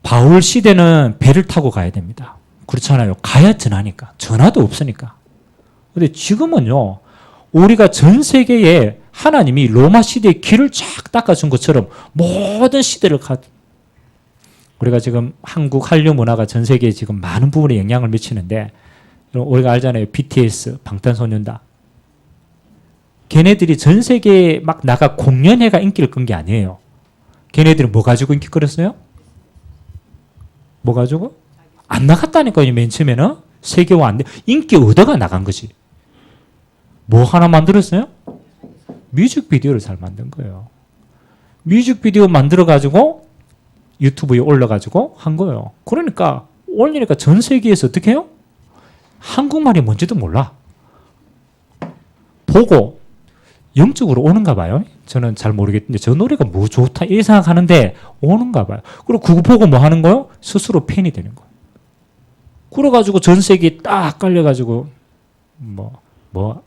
바울 시대는 배를 타고 가야 됩니다. 그렇잖아요. 가야 전하니까. 전화도 없으니까. 근데 지금은요. 우리가 전 세계에 하나님이 로마 시대의 길을 쫙 닦아준 것처럼 모든 시대를 우리가 지금 한국 한류 문화가 전 세계에 지금 많은 부분에 영향을 미치는데 우리가 알잖아요. BTS, 방탄소년단. 걔네들이 전 세계에 막 나가 공연회가 인기를 끈 게 아니에요. 걔네들은 뭐 가지고 인기 끌었어요? 뭐 가지고? 안 나갔다니까요. 맨 처음에는. 세계화 안 돼. 인기 얻어가 나간 거지. 뭐 하나 만들었어요? 뮤직비디오를 잘 만든 거예요. 뮤직비디오 만들어가지고 유튜브에 올려가지고 한 거예요. 그러니까 올리니까 전 세계에서 어떻게 해요? 한국말이 뭔지도 몰라. 보고 영적으로 오는가 봐요. 저는 잘 모르겠는데 저 노래가 뭐 좋다 이 생각하는데 오는가 봐요. 그리고 그거 보고 뭐 하는 거요? 스스로 팬이 되는 거예요. 그래가지고 전 세계에 딱 깔려가지고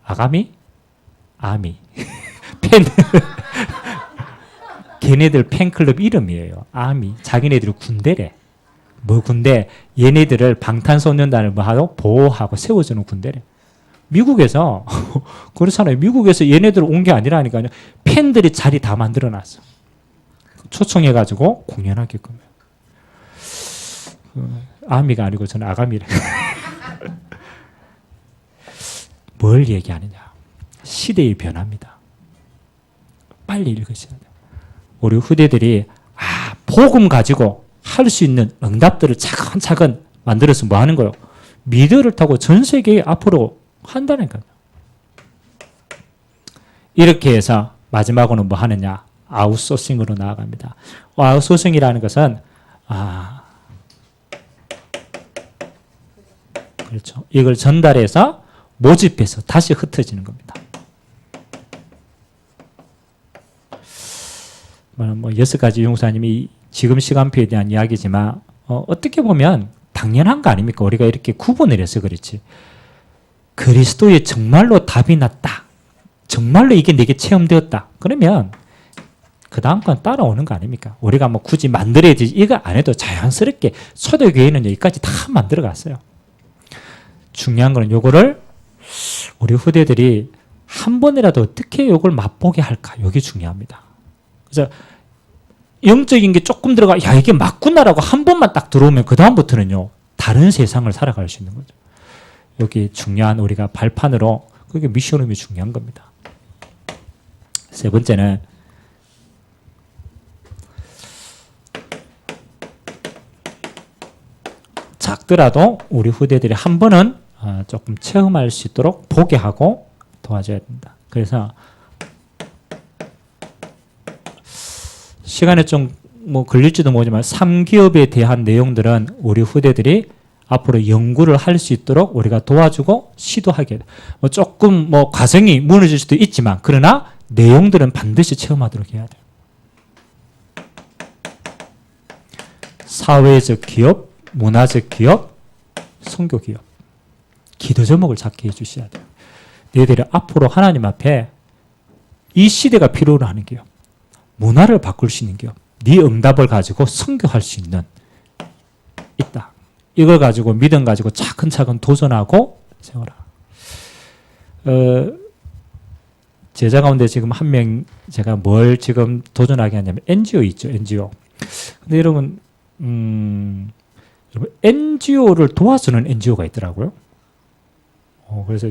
아가미? 아미 팬 걔네들 팬클럽 이름이에요. 아미. 자기네들이 군대래. 뭐 군대? 얘네들을 방탄소년단을 뭐 하고 보호하고 세워주는 군대래. 미국에서 그렇잖아요. 미국에서 얘네들 온 게 아니라니까요. 팬들이 자리 다 만들어놨어. 초청해가지고 공연하게끔. 아미가 아니고 저는 아가미래. 뭘 얘기하느냐. 시대의 변화입니다. 빨리 읽으셔야 돼요. 우리 후대들이 복음 가지고 할 수 있는 응답들을 차근차근 만들어서 뭐 하는 거예요? 미드를 타고 전 세계에 앞으로 한다니까요. 이렇게 해서 마지막으로는 뭐 하느냐? 아웃소싱으로 나아갑니다. 아웃소싱이라는 것은 그렇죠. 이걸 전달해서 모집해서 다시 흩어지는 겁니다. 뭐 6가지 용사님이 지금 시간표에 대한 이야기지만 어떻게 보면 당연한 거 아닙니까? 우리가 이렇게 구분을 해서 그렇지. 그리스도에 정말로 답이 났다. 정말로 이게 내게 체험되었다. 그러면 그 다음 건 따라오는 거 아닙니까? 우리가 뭐 굳이 만들어야지 이거 안 해도 자연스럽게 초대교회는 여기까지 다 만들어 갔어요. 중요한 거는 요거를 우리 후대들이 한 번이라도 어떻게 요걸 맛보게 할까? 요게 중요합니다. 그래서 영적인 게 조금 들어가 이게 맞구나라고 한 번만 딱 들어오면 그 다음부터는요 다른 세상을 살아갈 수 있는 거죠. 여기 중요한 우리가 발판으로 그게 미션음이 중요한 겁니다. 세 번째는 작더라도 우리 후대들이 한 번은 조금 체험할 수 있도록 보게 하고 도와줘야 된다. 그래서 시간에 좀 뭐 걸릴지도 모르지만 3기업에 대한 내용들은 우리 후대들이 앞으로 연구를 할 수 있도록 우리가 도와주고 시도하게 돼. 뭐 조금 뭐 과정이 무너질 수도 있지만 그러나 내용들은 반드시 체험하도록 해야 돼요. 사회적 기업, 문화적 기업, 선교 기업. 기도 제목을 찾게 해주셔야 돼요. 너희들이 앞으로 하나님 앞에 이 시대가 필요로 하는 기업, 문화를 바꿀 수 있는 기업, 네 응답을 가지고 선교할 수 있는 있다. 이걸 가지고 믿음 가지고 차근차근 도전하고 세워라. 제자 가운데 지금 한 명 제가 뭘 지금 도전하게 하냐면 NGO 있죠, NGO. 근데 여러분, NGO를 도와주는 NGO가 있더라고요. 그래서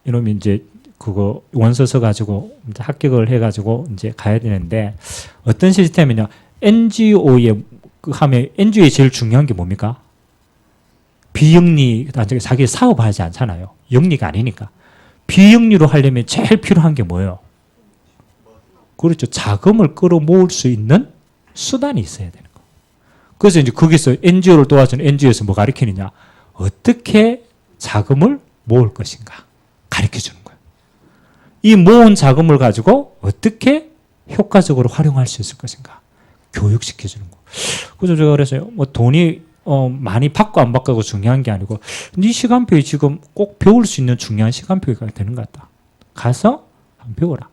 이놈이 이제 그거 원서 써가지고 이제 합격을 해가지고 이제 가야 되는데 어떤 시스템이냐? NGO에 하면 NGO에 제일 중요한 게 뭡니까? 비영리 자기 사업하지 않잖아요. 영리가 아니니까. 비영리로 하려면 제일 필요한 게 뭐예요? 그렇죠. 자금을 끌어모을 수 있는 수단이 있어야 되는 거. 그래서 이제 거기서 NGO를 도와주는 NGO에서 뭐 가르치느냐? 어떻게 자금을 모을 것인가? 가르쳐 주는 거예요. 이 모은 자금을 가지고 어떻게 효과적으로 활용할 수 있을 것인가? 교육시켜 주는 거. 그래서 제가 그래서요. 뭐 돈이 많이 받고 안 받고 중요한 게 아니고 네 시간표에 지금 꼭 배울 수 있는 중요한 시간표가 되는 것 같다. 가서 한번 배워라.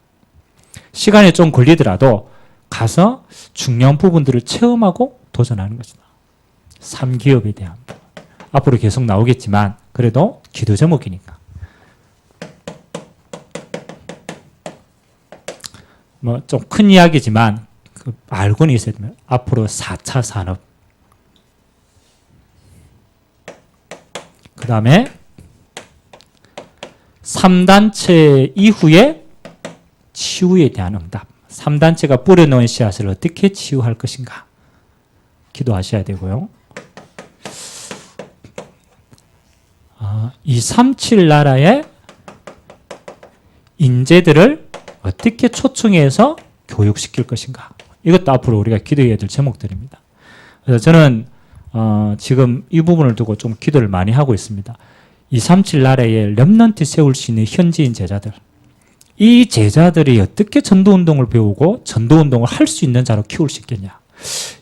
시간이 좀 걸리더라도 가서 중요한 부분들을 체험하고 도전하는 것이다. 3기업에 대한 부분. 앞으로 계속 나오겠지만 그래도 기도 제목이니까. 뭐 좀 큰 이야기지만 알고는 있어야 되면 앞으로 4차 산업, 그 다음에 3단체 이후에 치유에 대한 응답. 3단체가 뿌려놓은 씨앗을 어떻게 치유할 것인가 기도하셔야 되고요. 237 나라의 인재들을 어떻게 초청해서 교육시킬 것인가. 이것도 앞으로 우리가 기도해야 될 제목들입니다. 그래서 저는 지금 이 부분을 두고 좀 기도를 많이 하고 있습니다. 237 나라에 렘넌트 세울 수 있는 현지인 제자들, 이 제자들이 어떻게 전도운동을 배우고 전도운동을 할 수 있는 자로 키울 수 있겠냐.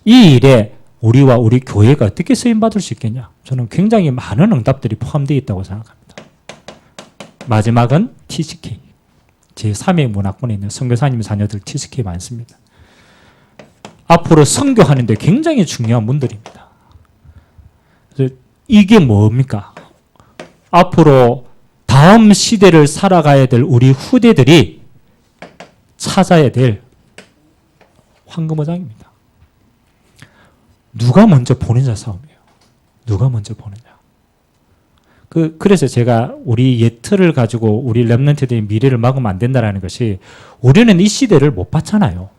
이 일에 우리와 우리 교회가 어떻게 쓰임받을 수 있겠냐. 저는 굉장히 많은 응답들이 포함되어 있다고 생각합니다. 마지막은 TCK. 제3의 문학권에 있는 선교사님 자녀들 TCK 많습니다. 앞으로 선교하는 데 굉장히 중요한 분들입니다. 그래서 이게 뭡니까? 앞으로 다음 시대를 살아가야 될 우리 후대들이 찾아야 될 황금어장입니다. 누가 먼저 보느냐 싸움이에요. 누가 먼저 보느냐. 그래서 제가 우리 예틀을 가지고 우리 렘넌트들의 미래를 막으면 안 된다는 것이, 우리는 이 시대를 못 봤잖아요.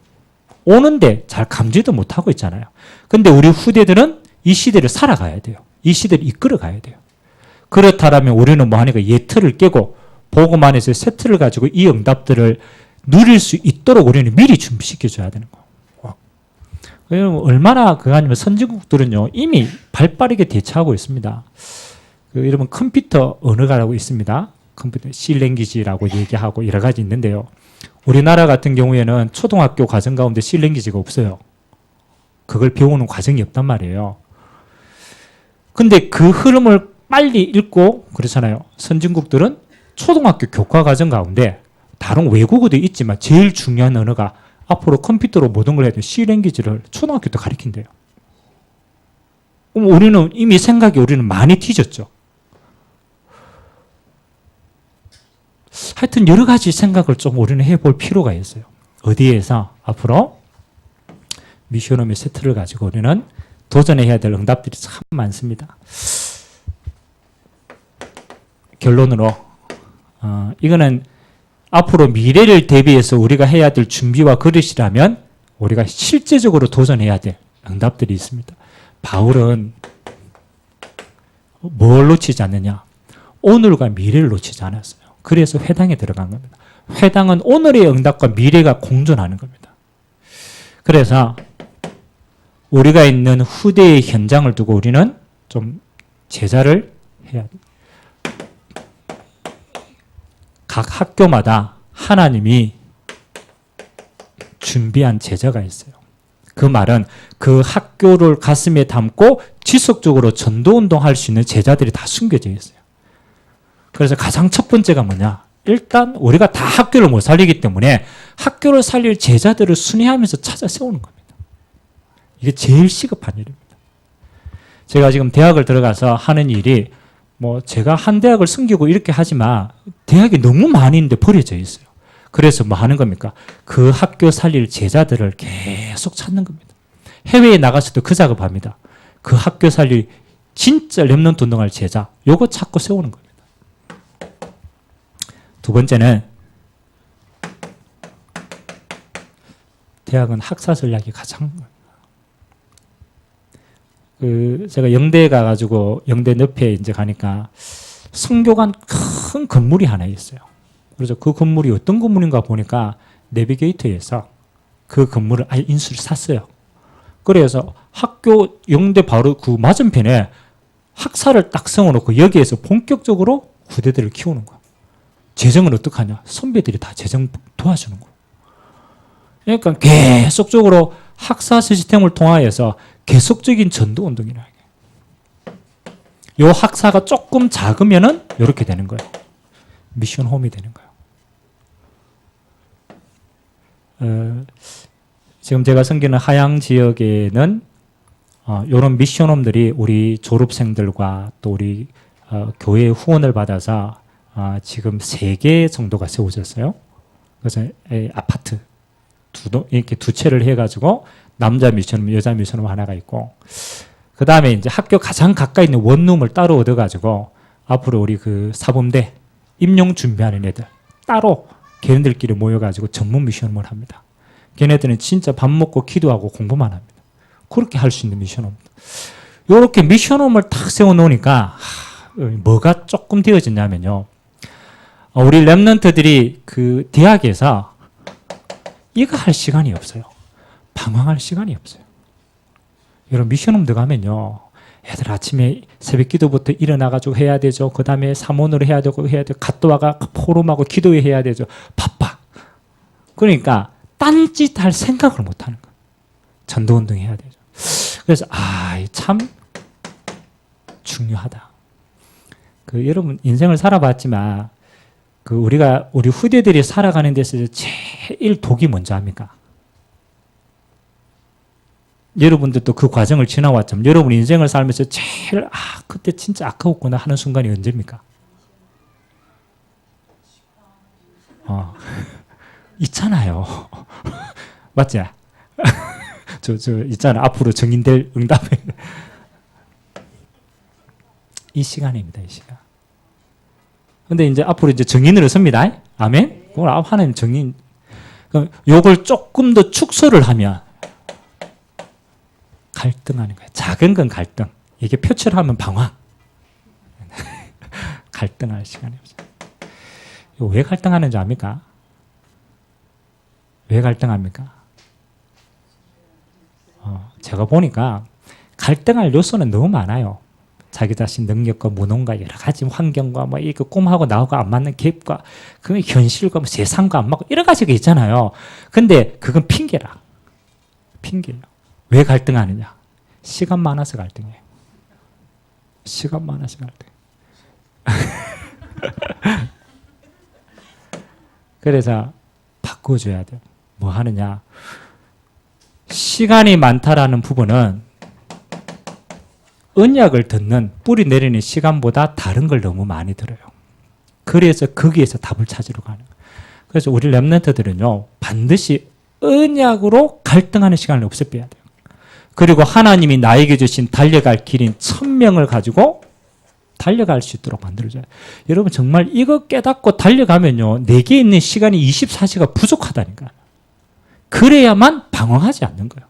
오는데 잘 감지도 못하고 있잖아요. 근데 우리 후대들은 이 시대를 살아가야 돼요. 이 시대를 이끌어 가야 돼요. 그렇다면 우리는 뭐 하니까 예틀을 깨고 복음 안에서 새 틀을 가지고 이 응답들을 누릴 수 있도록 우리는 미리 준비시켜줘야 되는 거예요. 얼마나 그거 아니면 선진국들은요 이미 발빠르게 대처하고 있습니다. 여러분 컴퓨터 언어가라고 있습니다. 컴퓨터 C랭귀지라고 얘기하고 여러 가지 있는데요. 우리나라 같은 경우에는 초등학교 과정 가운데 C랭귀지가 없어요. 그걸 배우는 과정이 없단 말이에요. 근데 그 흐름을 빨리 읽고 그렇잖아요. 선진국들은 초등학교 교과 과정 가운데 다른 외국어도 있지만 제일 중요한 언어가 앞으로 컴퓨터로 모든 걸 해야 돼. C랭귀지를 초등학교 때 가르친대요. 그럼 우리는 이미 생각이 우리는 많이 뒤졌죠. 하여튼 여러 가지 생각을 좀 우리는 해볼 필요가 있어요. 어디에서 앞으로 미션홈의 세트를 가지고 우리는 도전해야 될 응답들이 참 많습니다. 결론으로 이거는 앞으로 미래를 대비해서 우리가 해야 될 준비와 그릇이라면 우리가 실제적으로 도전해야 될 응답들이 있습니다. 바울은 뭘 놓치지 않느냐? 오늘과 미래를 놓치지 않았어요. 그래서 회당에 들어간 겁니다. 회당은 오늘의 응답과 미래가 공존하는 겁니다. 그래서 우리가 있는 후대의 현장을 두고 우리는 좀 제자를 해야 돼요. 각 학교마다 하나님이 준비한 제자가 있어요. 그 말은 그 학교를 가슴에 담고 지속적으로 전도운동할 수 있는 제자들이 다 숨겨져 있어요. 그래서 가장 첫 번째가 뭐냐? 일단 우리가 다 학교를 못 살리기 때문에 학교를 살릴 제자들을 순회하면서 찾아 세우는 겁니다. 이게 제일 시급한 일입니다. 제가 지금 대학을 들어가서 하는 일이 뭐 제가 한 대학을 섬기고 이렇게 하지만 대학이 너무 많이 있는데 버려져 있어요. 그래서 뭐 하는 겁니까? 그 학교 살릴 제자들을 계속 찾는 겁니다. 해외에 나가서도 그 작업합니다. 그 학교 살릴 진짜 렘넌트 운동할 제자, 요거 찾고 세우는 겁니다. 두 번째는 대학은 학사 전략이 가장 제가 영대에 가가지고 영대 늪에 이제 가니까 성교관 큰 건물이 하나 있어요. 그래서 그 건물이 어떤 건물인가 보니까 내비게이터에서 그 건물을 아예 인수를 샀어요. 그래서 학교 영대 바로 그 맞은편에 학사를 딱 세워놓고 여기에서 본격적으로 후대들을 키우는 거야. 재정은 어떡하냐? 선배들이 다 재정 도와주는 거야. 그러니까 계속적으로 학사 시스템을 통하여서 계속적인 전도 운동이라. 요 학사가 조금 작으면은 이렇게 되는 거예요. 미션 홈이 되는 거예요. 지금 제가 섬기는 하양 지역에는 이런 미션 홈들이 우리 졸업생들과 또 우리 교회 후원을 받아서 지금 3개 정도가 세워졌어요. 그래서 아파트 이렇게 두 채를 해가지고 남자 미션홈, 여자 미션홈 하나가 있고, 그 다음에 이제 학교 가장 가까이 있는 원룸을 따로 얻어가지고 앞으로 우리 그 사범대 임용 준비하는 애들 따로 걔네들끼리 모여가지고 전문 미션홈을 합니다. 걔네들은 진짜 밥 먹고 기도하고 공부만 합니다. 그렇게 할 수 있는 미션홈입니다. 이렇게 미션홈을 탁 세워놓으니까 뭐가 조금 되어졌냐면요. 우리 렘넌트들이 그 대학에서 이거 할 시간이 없어요. 방황할 시간이 없어요. 여러분 미션홈 들어가면요. 애들 아침에 새벽 기도부터 일어나가지고 해야 되죠. 그 다음에 사모으로 해야 되고 갓도와가 포럼하고 기도회 해야 되죠. 바빠. 그러니까 딴짓할 생각을 못 하는 거예요. 전도운동 해야 되죠. 그래서 참 중요하다. 여러분 인생을 살아봤지만 우리 후대들이 살아가는 데서 제일 독이 뭔지 압니까? 여러분들도 그 과정을 지나왔지만 여러분 인생을 살면서 제일 그때 진짜 아까웠구나 하는 순간이 언제입니까? 있잖아요. 맞지? 저 있잖아. 앞으로 정인될 응답에 이 시간입니다. 이 시간. 근데 이제 앞으로 이제 정인으로 섭니다. 아멘? 그걸 하나님 정인. 요걸 조금 더 축소를 하면 갈등하는 거예요. 작은 건 갈등. 이게 표출하면 방황. 갈등할 시간이죠. 왜 갈등하는지 압니까? 왜 갈등합니까? 제가 보니까 갈등할 요소는 너무 많아요. 자기 자신 능력과 무능과 여러 가지 환경과 이거 꿈하고 나하고 안 맞는 갭과 그 현실과 세상과 안 맞고 여러 가지가 있잖아요. 근데 그건 핑계라. 핑계예요. 왜 갈등하느냐? 시간 많아서 갈등해요. 시간 많아서 갈등. 그래서 바꿔줘야 돼요. 뭐 하느냐? 시간이 많다라는 부분은 언약을 듣는 뿌리 내리는 시간보다 다른 걸 너무 많이 들어요. 그래서 거기에서 답을 찾으러 가는 거예요. 그래서 우리 렘넌트들은요 반드시 언약으로 갈등하는 시간을 없애빼야 돼요. 그리고 하나님이 나에게 주신 달려갈 길인 천명을 가지고 달려갈 수 있도록 만들어줘요. 여러분 정말 이거 깨닫고 달려가면요 내게 있는 시간이 24시가 부족하다니까. 그래야만 방황하지 않는 거예요.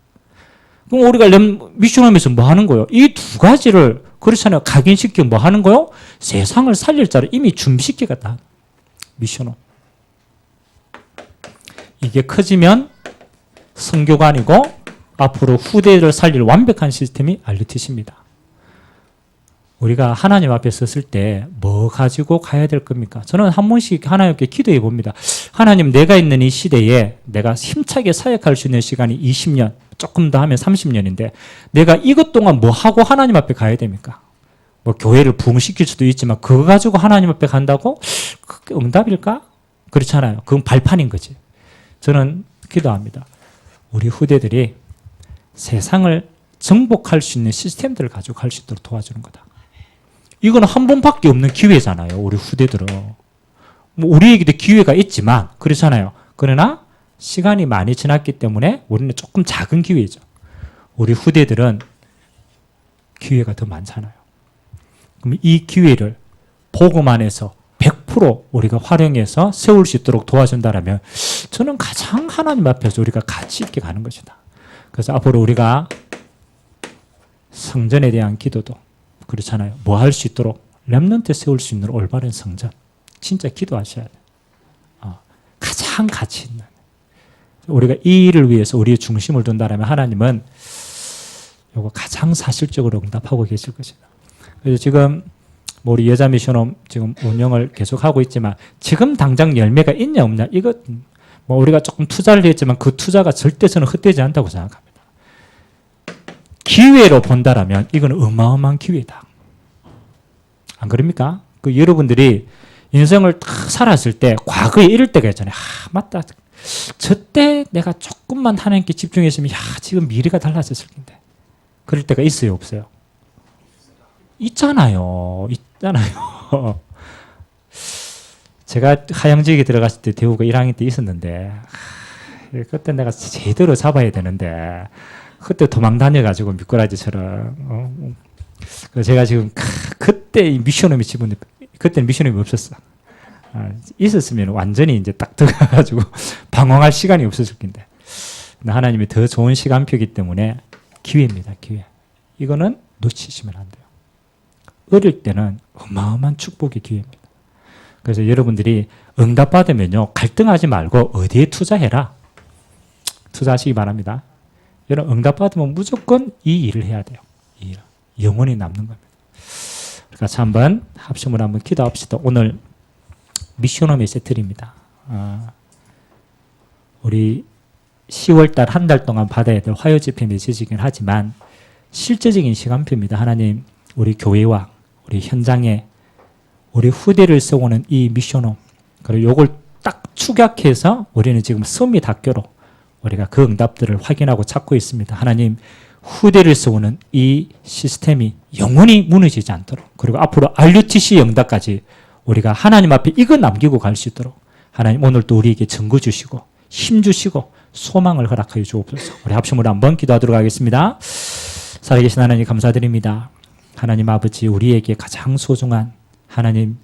그럼 우리가 미션홈에서 뭐 하는 거예요? 이 두 가지를 그렇잖아요. 각인시키고 뭐 하는 거예요? 세상을 살릴 자를 이미 준비시키겠다. 미션홈. 이게 커지면 선교관이고 앞으로 후대를 살릴 완벽한 시스템이 RUTC입니다. 우리가 하나님 앞에 섰을 때 뭐 가지고 가야 될 겁니까? 저는 한 번씩 하나님께 기도해 봅니다. 하나님, 내가 있는 이 시대에 내가 힘차게 사역할 수 있는 시간이 20년, 조금 더 하면 30년인데 내가 이것 동안 뭐 하고 하나님 앞에 가야 됩니까? 뭐 교회를 부흥시킬 수도 있지만 그거 가지고 하나님 앞에 간다고? 그게 응답일까? 그렇잖아요. 그건 발판인 거지. 저는 기도합니다. 우리 후대들이 세상을 정복할 수 있는 시스템들을 가지고 갈 수 있도록 도와주는 거다. 이건 한 번밖에 없는 기회잖아요. 우리 후대들은. 뭐 우리에게도 기회가 있지만 그렇잖아요. 그러나 시간이 많이 지났기 때문에 우리는 조금 작은 기회죠. 우리 후대들은 기회가 더 많잖아요. 그럼 이 기회를 복음 안에서 100% 우리가 활용해서 세울 수 있도록 도와준다라면 저는 가장 하나님 앞에서 우리가 가치 있게 가는 것이다. 그래서 앞으로 우리가 성전에 대한 기도도 그렇잖아요. 뭐 할 수 있도록 렘넌트 세울 수 있는 올바른 성전. 진짜 기도하셔야 돼요. 가장 가치 있는. 우리가 이 일을 위해서 우리의 중심을 둔다면 하나님은 이거 가장 사실적으로 응답하고 계실 것이다. 그래서 지금 뭐 우리 여자 미션홈 지금 운영을 계속하고 있지만 지금 당장 열매가 있냐 없냐 이거 뭐 우리가 조금 투자를 했지만 그 투자가 절대 저는 헛되지 않다고 생각합니다. 기회로 본다라면 이건 어마어마한 기회다. 안 그럽니까? 여러분들이 인생을 딱 살았을 때 과거에 이럴 때가 있잖아요. 맞다. 저때 내가 조금만 하나님께 집중했으면 지금 미래가 달라졌을 텐데. 그럴 때가 있어요, 없어요? 있잖아요. 제가 하양지역에 들어갔을 때 대우가 1학년 때 있었는데 그때 내가 제대로 잡아야 되는데 그때 도망 다녀가지고 미꾸라지처럼 제가 지금 그때 미션홈이 집은 그때는 미션홈이 없었어. 있었으면 완전히 이제 딱 들어가가지고 방황할 시간이 없었을 텐데 하나님이 더 좋은 시간표이기 때문에 기회입니다. 기회. 이거는 놓치시면 안 돼요. 어릴 때는 어마어마한 축복의 기회입니다. 그래서 여러분들이 응답받으면요 갈등하지 말고 어디에 투자해라. 투자하시기 바랍니다. 여러분 응답받으면 무조건 이 일을 해야 돼요. 이 일. 영원히 남는 겁니다. 그러니까 한번 합심을 한번 기도합시다. 오늘 미션홈의 세트입니다. 우리 10월달 한 달 동안 받아야 될 화요집회 메시지이긴 하지만 실제적인 시간표입니다. 하나님, 우리 교회와 우리 현장에 우리 후대를 세우는 이 미션홈, 그리고 요걸 딱 축약해서 우리는 지금 서밋 학교로 우리가 그 응답들을 확인하고 찾고 있습니다. 하나님, 후대를 세우는 이 시스템이 영원히 무너지지 않도록, 그리고 앞으로 RUTC 응답까지 우리가 하나님 앞에 이거 남기고 갈 수 있도록 하나님 오늘도 우리에게 증거 주시고 힘 주시고 소망을 허락하여 주옵소서. 우리 합심으로 한번 기도하도록 하겠습니다. 살아계신 하나님 감사드립니다. 하나님 아버지, 우리에게 가장 소중한 하나님,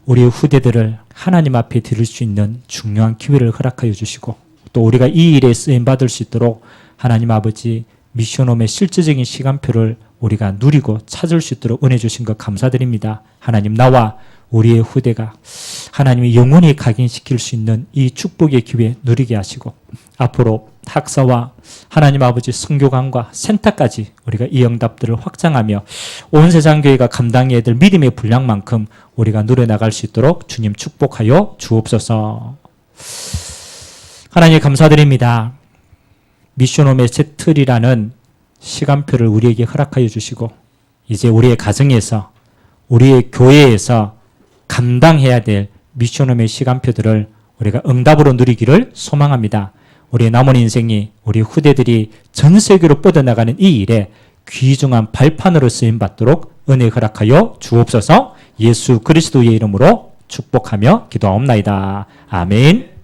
우리의 후대들을 하나님 앞에 드릴 수 있는 중요한 기회를 허락하여 주시고 또 우리가 이 일에 쓰임받을 수 있도록 하나님 아버지, 미션홈의 실질적인 시간표를 우리가 누리고 찾을 수 있도록 은혜 주신 것 감사드립니다. 하나님, 나와 우리의 후대가 하나님이 영원히 각인시킬 수 있는 이 축복의 기회 누리게 하시고 앞으로 학사와 하나님 아버지 선교관과 센터까지 우리가 이 응답들을 확장하며 온 세상 교회가 감당해야 될 믿음의 분량만큼 우리가 누려나갈 수 있도록 주님 축복하여 주옵소서. 하나님 감사드립니다. 미션홈의 세틀이라는 시간표를 우리에게 허락하여 주시고 이제 우리의 가정에서 우리의 교회에서 감당해야 될 미션홈의 시간표들을 우리가 응답으로 누리기를 소망합니다. 우리의 남은 인생이 우리 후대들이 전 세계로 뻗어나가는 이 일에 귀중한 발판으로 쓰임받도록 은혜 허락하여 주옵소서. 예수 그리스도의 이름으로 축복하며 기도하옵나이다. 아멘.